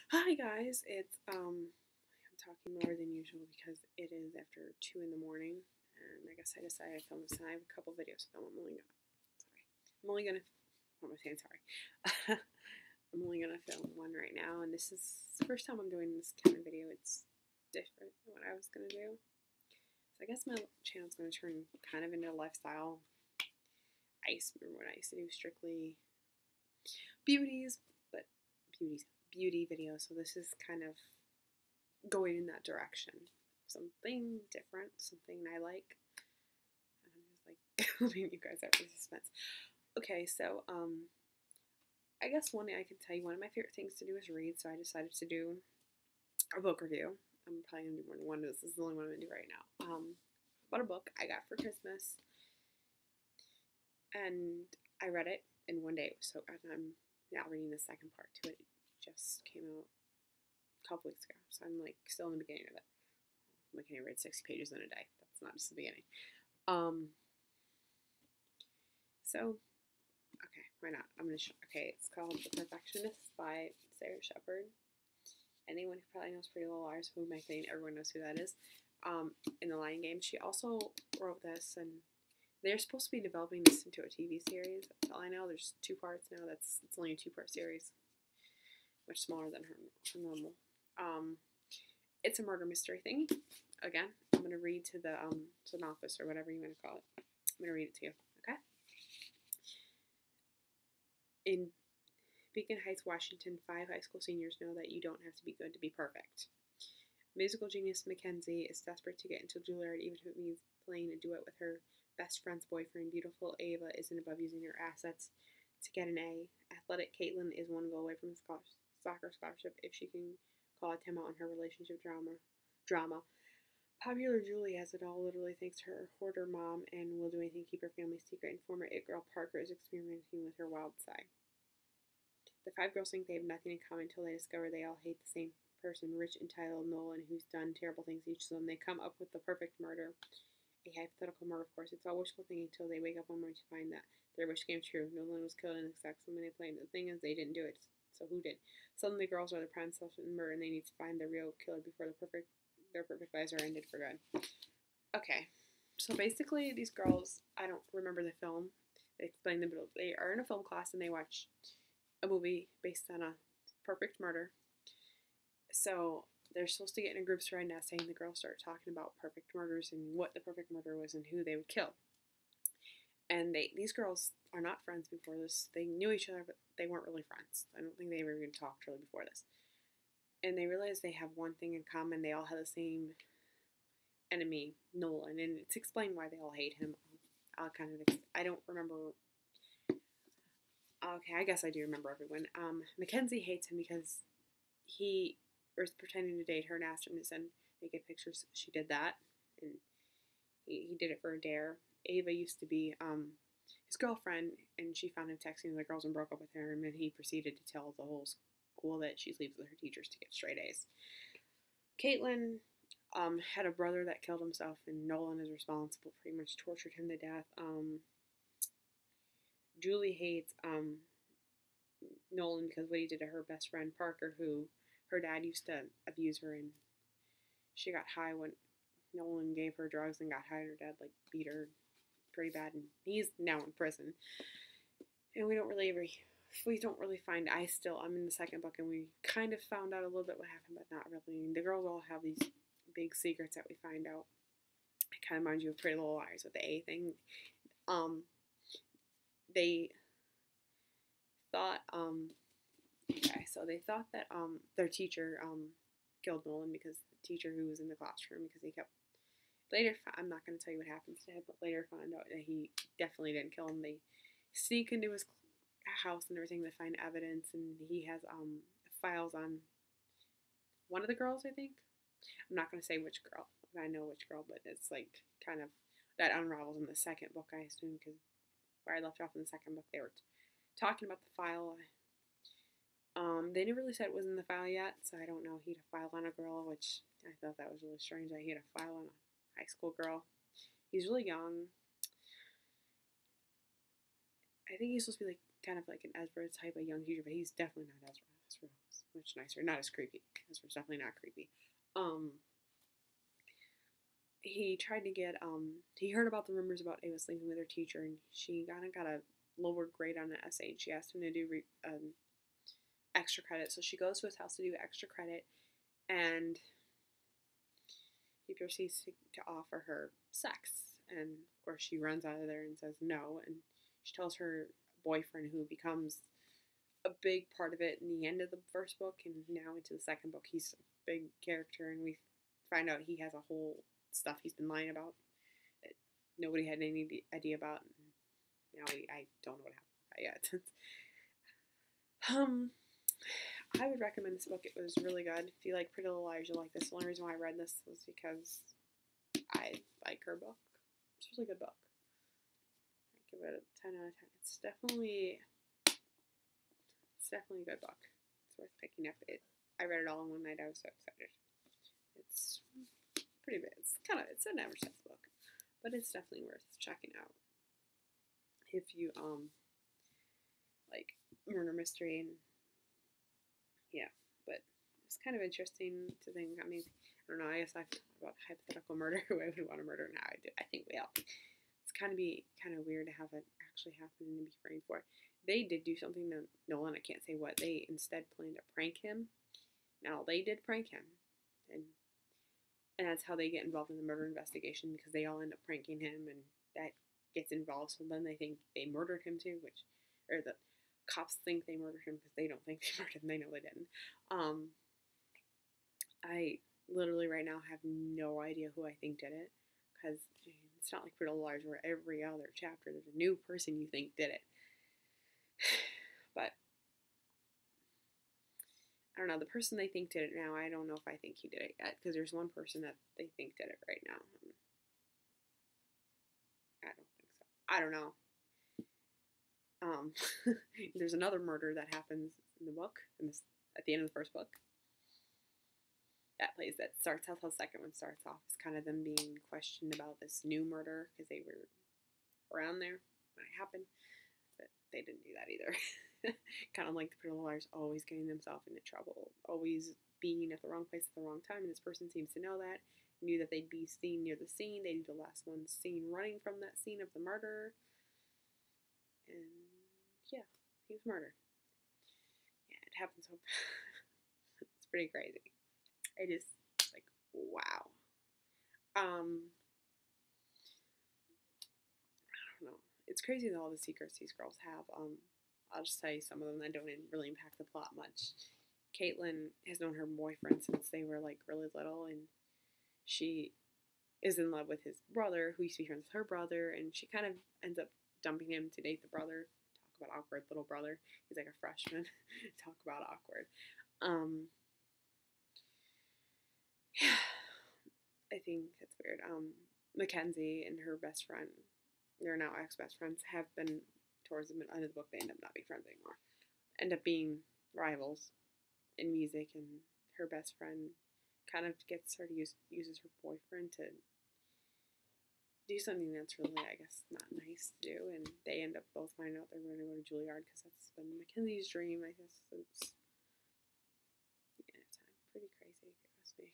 Hi guys, I'm talking lower than usual because it is after 2 in the morning, and I guess I decided to film this, and I have a couple videos to film. I'm only gonna, what am I saying, sorry. I'm only gonna film one right now, and this is the first time I'm doing this kind of video. It's different than what I was gonna do. So I guess my channel's gonna turn kind of into a lifestyle. I used to remember when I used to do strictly beauties, but beauty videos, so this is kind of going in that direction. Something different, something I like. And I'm just like leaving you guys out for suspense. Okay, so I guess one thing I can tell you, one of my favorite things to do is read, so I decided to do a book review. I'm probably gonna do more than one. This is the only one I'm gonna do right now. About a book I got for Christmas, and I read it in one day. So I'm now reading the second part to it. It just came out a couple weeks ago, so I'm like still in the beginning of it. I can read 60 pages in a day. That's not just the beginning. So, okay, why not? Okay, it's called The Perfectionist by Sarah Shepard. Anyone who probably knows Pretty Little Liars, who I think everyone knows who that is, in The Lion Game. She also wrote this, and they're supposed to be developing this into a TV series. That's all I know. There's 2 parts now. It's only a 2-part series, much smaller than her normal. It's a murder mystery thing. Again, I'm going to read to the synopsis or whatever you want to call it. I'm going to read it to you, okay? In Beacon Heights, Washington, 5 high school seniors know that you don't have to be good to be perfect. Musical genius Mackenzie is desperate to get into Juilliard, even if it means playing a duet with her best friend's boyfriend. Beautiful Ava isn't above using her assets to get an A. Athletic Caitlin is one goal away from a soccer scholarship if she can call a timeout on her relationship drama. Popular Julie has it all, literally thanks to her hoarder mom, and will do anything to keep her family secret. And former it girl Parker is experimenting with her wild side. The 5 girls think they have nothing in common until they discover they all hate the same person, rich, entitled Nolan, who's done terrible things to each of them. They come up with the perfect murder. A hypothetical murder, of course. It's all wishful thinking until they wake up one morning to find that their wish came true. Nolan was killed in the sex when they played. The thing is, they didn't do it. So who did? Suddenly, the girls are the prime suspect in murder, and they need to find the real killer before their perfect lives are ended for good. Okay, so basically, these girls, I don't remember the film. They explain them, but they are in a film class and they watch a movie based on a perfect murder. So they're supposed to get in a group right now, saying the girls start talking about perfect murders and what the perfect murder was and who they would kill. And these girls are not friends before this. They knew each other, but they weren't really friends. I don't think they ever even talked really before this. And they realize they have one thing in common. They all have the same enemy, Nolan, and it's explained why they all hate him. I don't remember. Okay, I guess I do remember everyone. Mackenzie hates him because he was pretending to date her and asked him to send naked pictures. She did that, and he did it for a dare. Ava used to be his girlfriend, and she found him texting other girls and broke up with her, and then he proceeded to tell the whole school that she sleeps with her teachers to get straight A's. Caitlin had a brother that killed himself, and Nolan is responsible. Pretty much tortured him to death. Julie hates Nolan because what he did to her best friend Parker, who her dad used to abuse her, and she got high when Nolan gave her drugs and got high. Her dad beat her pretty bad, and he's now in prison. And we don't really find. I'm in the second book, and we kind of found out a little bit what happened, but not really. The girls all have these big secrets that we find out. It kind of reminds you of Pretty Little Liars with the A thing. They thought so they thought that their teacher killed Nolan, because the teacher who was in the classroom, because he kept I'm not going to tell you what happens to him, but later found out that he definitely didn't kill him. They sneak into his house and everything to find evidence, and he has files on one of the girls, I think. I'm not going to say which girl. I know which girl, but it's kind of that unravels in the second book, I assume, because where I left off in the second book, they were talking about the file. They never really said it was in the file yet, so I don't know. He had a file on a girl, which I thought that was really strange that he had a file on a high school girl. He's really young. I think he's supposed to be kind of like an Ezra type of young teacher, but he's definitely not Ezra. Ezra was much nicer. Not as creepy. This one's definitely not creepy. Um, he tried to get he heard about the rumors about Ava sleeping with her teacher, and she kind of got a lower grade on the essay. And she asked him to do extra credit, so she goes to his house to do extra credit, and he proceeds to offer her sex. And of course, she runs out of there and says no. And she tells her boyfriend, who becomes a big part of it in the end of the first book, and now into the second book, he's a big character, and we find out he has a whole stuff he's been lying about that nobody had any idea about. And now I don't know what happened yet. um, I would recommend this book. It was really good. If you like Pretty Little Liars, you'll like this. The only reason why I read this was because I like her book. It's a really good book. I give it a 10 out of 10. It's definitely a good book. It's worth picking up. I read it all in one night. I was so excited. It's pretty big. It's an average size book, but it's definitely worth checking out if you like murder mystery. And yeah, but it's kind of interesting to think. I mean, I don't know. I guess I've thought about hypothetical murder. Who I would want to murder now. I think we all. It's kind of weird to have it actually happen and be framed for it. They did do something to Nolan. I can't say what. They instead planned to prank him. Now they did prank him, and that's how they get involved in the murder investigation, because they all end up pranking him, and that gets involved. So then they think they murdered him too, or the cops think they murdered him because they don't think they murdered him. They know they didn't. I literally right now have no idea who I think did it, because it's not like Pretty Little Liars where every other chapter there's a new person you think did it. But I don't know, the person they think did it now, I don't know if I think he did it yet, because there's one person that they think did it right now. I don't think so. I don't know. There's another murder that happens in the book, at the end of the first book. That starts how the second one starts off. It's kind of them being questioned about this new murder, because they were around there when it happened, but they didn't do that either. Kind of like the Pretty Little Liars, always getting themselves into trouble, always being at the wrong place at the wrong time, and this person seems to know that, knew that they'd be seen near the scene. They'd be the last one seen running from that scene of the murder, and yeah, he was murdered. Yeah, it happens so it's pretty crazy. It is like, wow. I don't know. It's crazy that all the secrets these girls have. I'll just tell you some of them that don't really impact the plot much. Caitlin has known her boyfriend since they were like really little, and she is in love with his brother, who used to be friends with her brother, and she kind of ends up dumping him to date the brother. Talk about awkward little brother. He's like a freshman. Talk about awkward. Yeah, I think that's weird. Mackenzie and her best friend, they're now ex-best friends, have been, towards the end of the book, they end up not being friends anymore. End up being rivals in music, and her best friend kind of gets her to uses her boyfriend to do something that's really, I guess, not nice to do, and they end up both finding out they're going to go to Juilliard, because that's been Mackenzie's dream, I guess, since the end of time. Pretty crazy, if you ask me.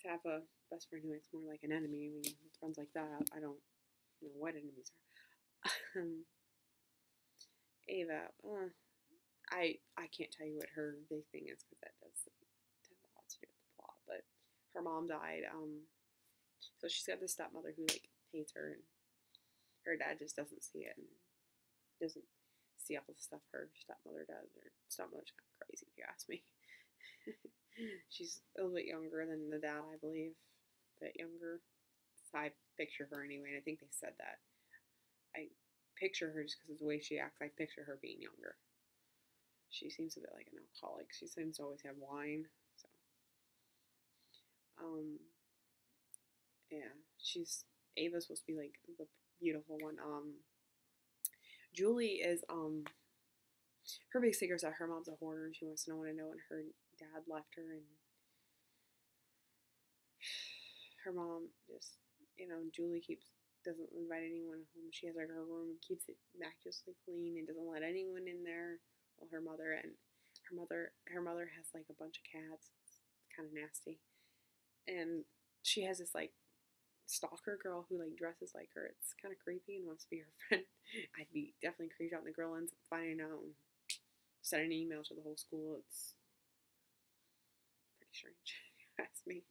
To have a best friend who acts more like an enemy, I mean, with friends like that, I don't know what enemies are. Ava, I can't tell you what her big thing is, because that does have a lot to do with the plot, but her mom died, so she's got this stepmother who, like, hates her, and her dad just doesn't see it, and doesn't see all the stuff her stepmother does. Her stepmother's kind of crazy, if you ask me. She's a little bit younger than the dad, I believe. A bit younger. So I picture her anyway, and I think they said that. I picture her just because of the way she acts. I picture her being younger. She seems a bit like an alcoholic. She seems to always have wine. So, yeah, Ava's supposed to be like the beautiful one. Julie is her big secret is that her mom's a hoarder, and she wants no one to know, and her dad left her, and her mom just, Julie doesn't invite anyone home. She has like her room, keeps it miraculously clean, and doesn't let anyone in there. Well, her mother, and her mother has like a bunch of cats. It's kind of nasty, and she has this like stalker girl who like dresses like her. It's kind of creepy and wants to be her friend. I'd be definitely creeped out, and the girl ends up finding out and sending an email to the whole school. It's pretty strange, if you ask me.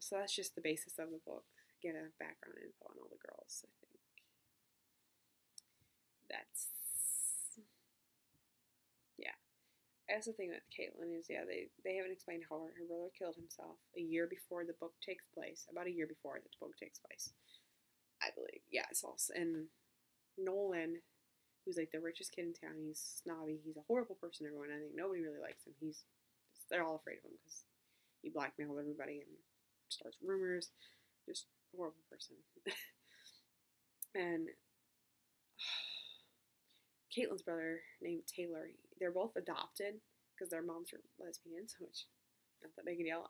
So that's just the basis of the book. Get a background info on all the girls. I think that's yeah. That's the thing with Caitlin is they haven't explained how her brother killed himself a year before the book takes place. About a year before the book takes place, I believe. Yeah, it's also and Nolan, who's like the richest kid in town. He's snobby. He's a horrible person. Everyone. I think nobody really likes him. They're all afraid of him because he blackmailed everybody and starts rumors. Just a horrible person. And Caitlin's brother named Taylor. They're both adopted because their moms are lesbians, which not that big a deal.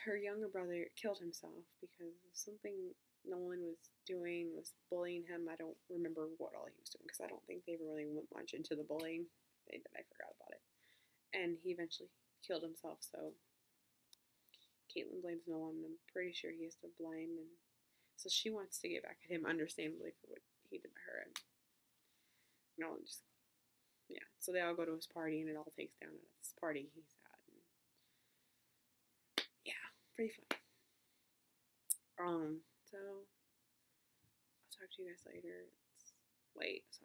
Her younger brother killed himself because of something Nolan was doing, was bullying him. I don't remember what all he was doing because I don't think they ever really went much into the bullying. They did. I forgot about it. And he eventually killed himself. So Caitlin blames Nolan. I'm pretty sure he is to blame, and so she wants to get back at him, understandably, for what he did to her. And Nolan just, yeah. So they all go to his party, and it all takes down at this party he's at. And yeah, pretty fun. So I'll talk to you guys later. It's late, so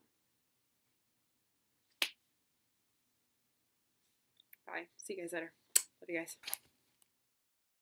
bye. See you guys later. Love you guys.